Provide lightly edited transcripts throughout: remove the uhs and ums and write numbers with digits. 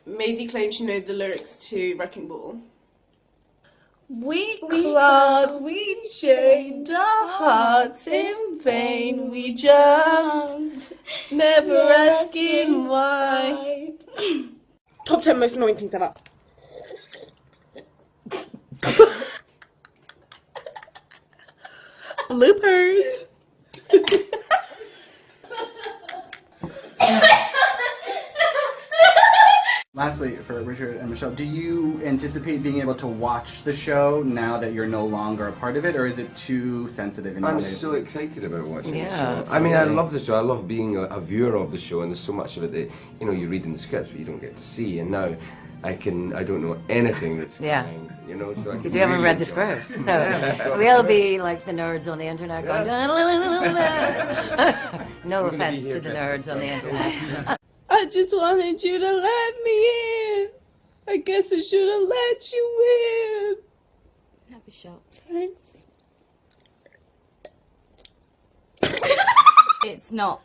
Maisie claims she knows the lyrics to Wrecking Ball. We clawed, we chained our hearts in vain, we jumped, never asking why. Top 10 most annoying things ever. Bloopers. Lastly, for Richard and Michelle, do you anticipate being able to watch the show now that you're no longer a part of it, or is it too sensitive? I'm so excited about watching the show. Absolutely. I mean, I love the show. I love being a viewer of the show, and there's so much of it that, you know, you read in the scripts, but you don't get to see. And now, I don't know anything that's coming, you know, so I because we haven't read the scripts, so we'll be like the nerds on the internet going, no offense to the nerds on the internet. I just wanted you to let me in. I guess I should have let you in. Happy shot. Thanks. It's not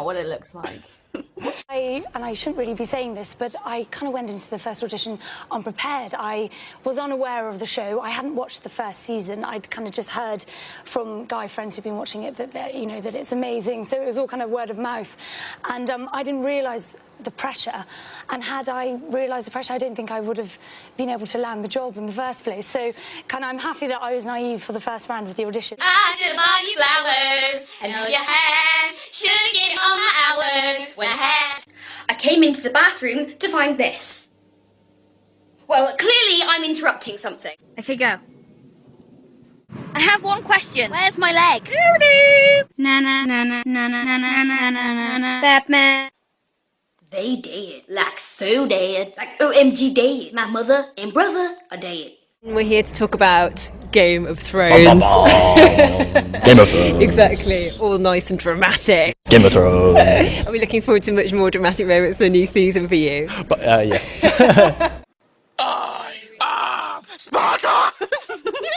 what it looks like. I shouldn't really be saying this, but I kind of went into the first audition unprepared. I was unaware of the show. I hadn't watched the first season. I'd kind of just heard from guy friends who'd been watching it that you know, that it's amazing. So it was all kind of word of mouth. And I didn't realise the pressure. And had I realised the pressure, I don't think I would have been able to land the job in the first place. So I'm happy that I was naive for the first round of the audition. I should have bought you flowers. I know you had. Should have given all my hours when I had. I came into the bathroom to find this. Well, clearly I'm interrupting something. Okay, go. I have one question. Where's my leg? Doo-doo. Na-na-na-na, na-na-na-na-na-na-na-na. Batman. They dead. Like so dead. Like OMG dead. My mother and brother are dead. We're here to talk about Game of Thrones. Game of Thrones. Exactly, all nice and dramatic. Game of Thrones. Are we looking forward to much more dramatic moments in the new season for you? But, yes. I am Sparta! No!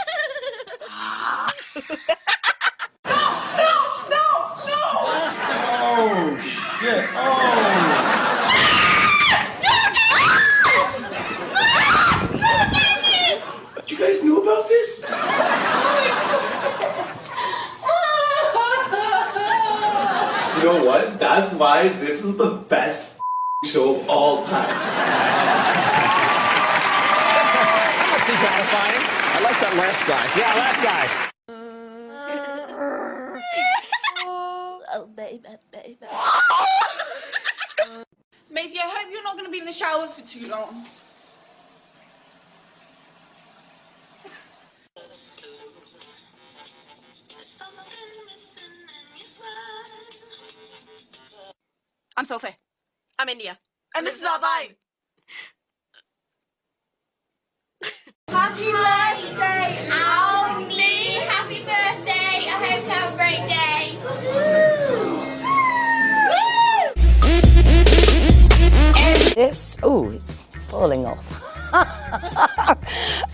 Oh, shit. Oh. You guys knew about this? You know what? That's why this is the best show of all time. That must be gratifying. I like that last guy. Yeah, last guy. Oh, baby. Maisie, I hope you're not going to be in the shower for too long. I'm Sophie. I'm India. And this is our Vine. Happy birthday, only. Happy birthday. I hope you have a great day. Woo! It's falling off.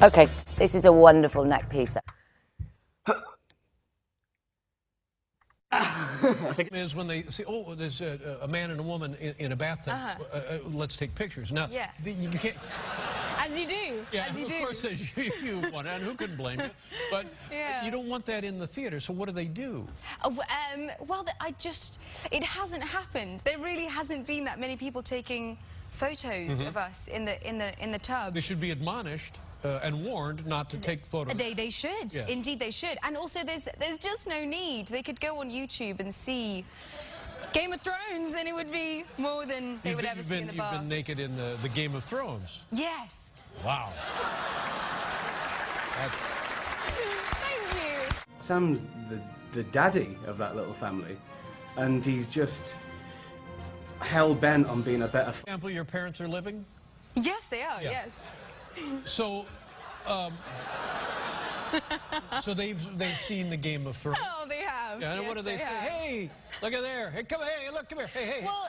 Okay, this is a wonderful neck piece. I think it is when they say, oh, there's a man and a woman in a bathtub. Let's take pictures. Now, you can't... As you do. Yeah, as you of do. course, as you want, and who can blame you? But you don't want that in the theater, so what do? Well, it hasn't happened. There really hasn't been that many people taking photos of us in the tub. They should be admonished and warned not to take photos. They should. Yes. Indeed, they should. And also, there's just no need. They could go on YouTube and see Game of Thrones, and it would be more than they would ever see in the bath. You've been naked in the Game of Thrones? Yes. Wow. Thank you. Sam's the daddy of that little family, and he's just hell-bent on being a better... For example, your parents are living? Yes, they are, yes. So, so they've seen the Game of Thrones. Oh, they have. Yeah, and yes, what do they say? Have. Hey, look at there. Hey, come here. Hey, look, come here. Hey, hey. Well,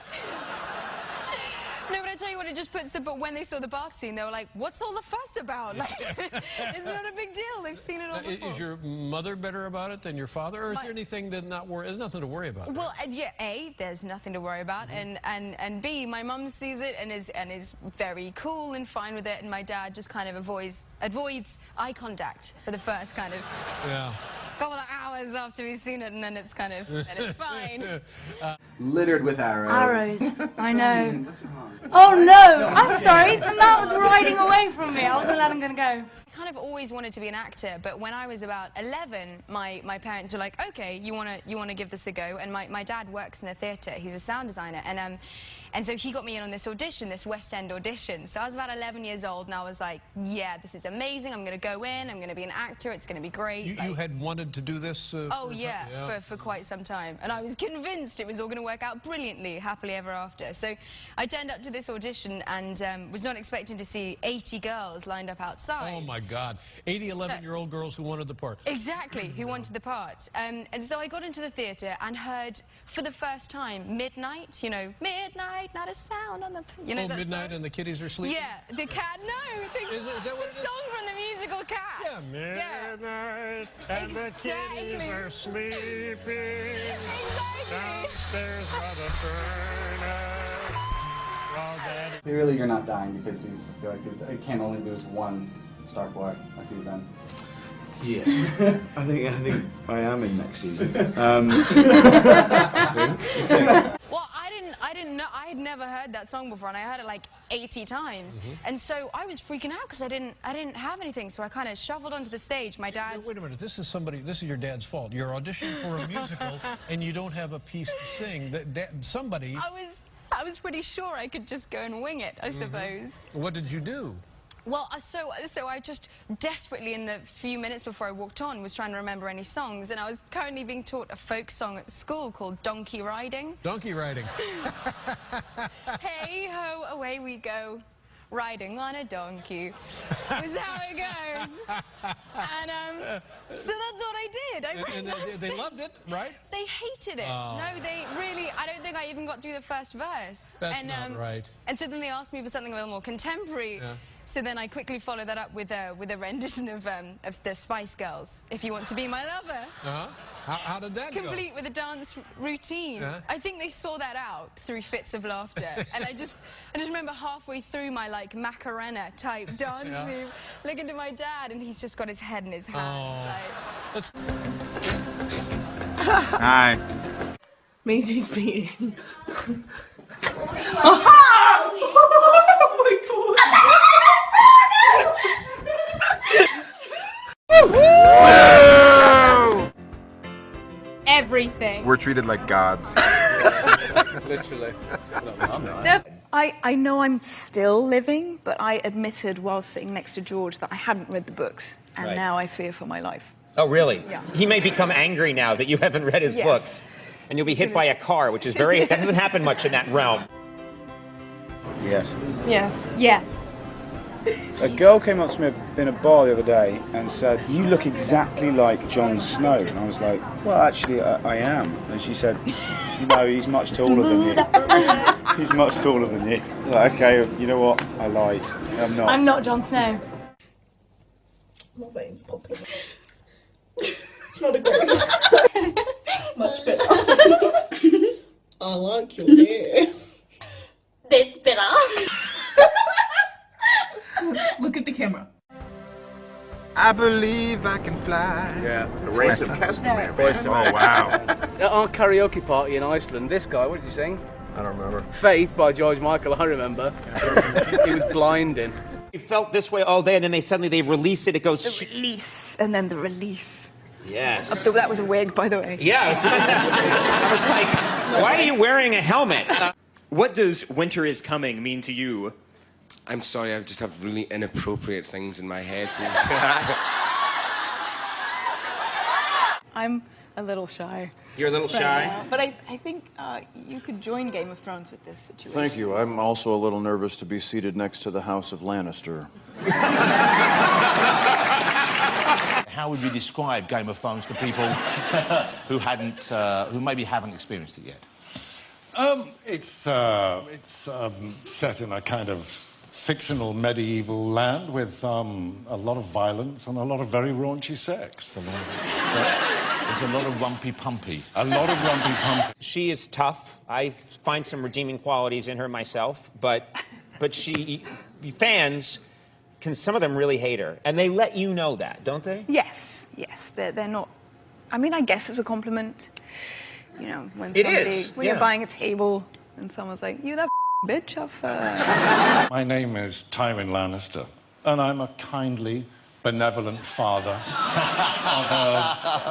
No, but I tell you what, it just puts but when they saw the bath scene, they were like, what's all the fuss about? Like, it's not a big deal. They've seen it all before. Is your mother better about it than your father, or is there anything to not worry? There's nothing to worry about. Well, yeah, A, there's nothing to worry about, and B, my mum sees it and is very cool and fine with it, and my dad just kind of avoids eye contact for the first kind of couple of hours after we've seen it, and then it's kind of, then it's fine. Littered with arrows. Arrows. I know. What's wrong? Oh no! I'm sorry. The man was riding away from me. I wasn't letting him go. I kind of always wanted to be an actor, but when I was about 11, my parents were like, okay, you wanna give this a go, and my dad works in the theatre. He's a sound designer, and so he got me in on this audition, this West End audition. So I was about 11 years old, and I was like, yeah, this is amazing. I'm gonna go in. I'm gonna be an actor. It's gonna be great. You had wanted to do this? Oh yeah, for quite some time, and I was convinced it was all going to work out brilliantly, happily ever after. So I turned up to this audition and was not expecting to see 80 girls lined up outside. Oh my God, 80 11-year-old girls who wanted the part. Exactly, who wanted the part. And so I got into the theatre and heard for the first time Midnight, you know, midnight, not a sound on the, you know, that Midnight song? and the kitties are sleeping? Yeah, the cat, no, Is that what it is? song from the musical Cats. Yeah, midnight and the kitties are sleeping. Downstairs by the furnace. Clearly you're not dying because these, I feel like it can only lose one Stark Boy a season. Yeah, I think I am in next season. Well, I didn't know. I had never heard that song before, and I heard it like 80 times. And so I was freaking out because I didn't have anything. So I kind of shuffled onto the stage. My dad's. Wait a minute. This is your dad's fault. You're auditioning for a musical, and you don't have a piece to sing. Somebody. I was pretty sure I could just go and wing it, I suppose. What did you do? Well, so I just desperately, in the few minutes before I walked on, was trying to remember any songs, and I was currently being taught a folk song at school called Donkey Riding. Donkey riding. Hey ho, away we go, riding on a donkey. Was how it goes. And so that's what I did. And they loved it, right? They hated it. Oh. No, they really. I don't think I even got through the first verse. That's not right. And so then they asked me for something a little more contemporary. Yeah. So then I quickly followed that up with a rendition of the Spice Girls, If You Want to Be My Lover. Uh-huh. How did that go? Complete with a dance routine. Yeah. I think they saw that out through fits of laughter. And I just remember halfway through my like Macarena type dance move, looking to my dad, and he's just got his head in his hands. Like... Hi. Maisie's beating. Everything. We're treated like gods. Literally. I know I'm still living, but I admitted while sitting next to George that I hadn't read the books, and now I fear for my life. Oh, really? Yeah. He may become angry now that you haven't read his books. And you'll be hit by a car, which is that doesn't happen much in that realm. Yes. Yes. Yes. A girl came up to me in a bar the other day and said, "You look exactly like Jon Snow." And I was like, "Well, actually, I am." And she said, "You know, he's much taller than you. He's much taller than you." Like, okay, you know what? I lied. I'm not. I'm not Jon Snow. My veins popping. It's not a great. Much better. I like your hair. That's better. Look at the camera. I believe I can fly. Yeah. The race of customary. Oh, wow. At our karaoke party in Iceland, this guy, what did you sing? I don't remember. Faith by George Michael, I remember. He was blinding. You felt this way all day, and then they release it, it goes... The release, and then the release. Yes. So that was a wig, by the way. Yeah. I was like, why are you wearing a helmet? What does winter is coming mean to you? I'm sorry, I just have really inappropriate things in my head. I'm a little shy. You're a little shy? But I think you could join Game of Thrones with this situation. Thank you. I'm also a little nervous to be seated next to the House of Lannister. How would you describe Game of Thrones to people who maybe haven't experienced it yet? It's set in a kind of fictional medieval land with a lot of violence and a lot of very raunchy sex. There's a lot of rumpy-pumpy. A lot of rumpy-pumpy. She is tough. I find some redeeming qualities in her myself, but fans some of them really hate her, and they let you know that, don't they? Yes, yes. They're not. I mean, I guess it's a compliment. You know, when you're buying a table and someone's like, "You that bitch off." My name is Tywin Lannister, and I'm a kindly, benevolent father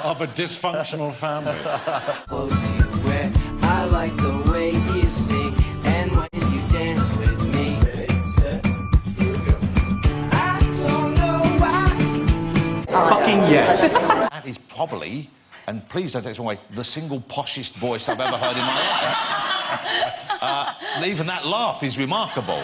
of a dysfunctional family. I like the way you sing and when you dance with me. I don't know why. Fucking yes. That is probably, and please don't take this away, the single poshest voice I've ever heard in my life. Even that laugh is remarkable.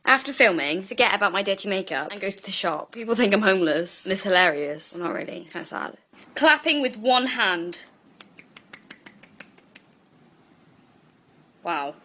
After filming, forget about my dirty makeup and go to the shop. People think I'm homeless, and it's hilarious. Well, not really, it's kind of sad. Clapping with one hand. Wow.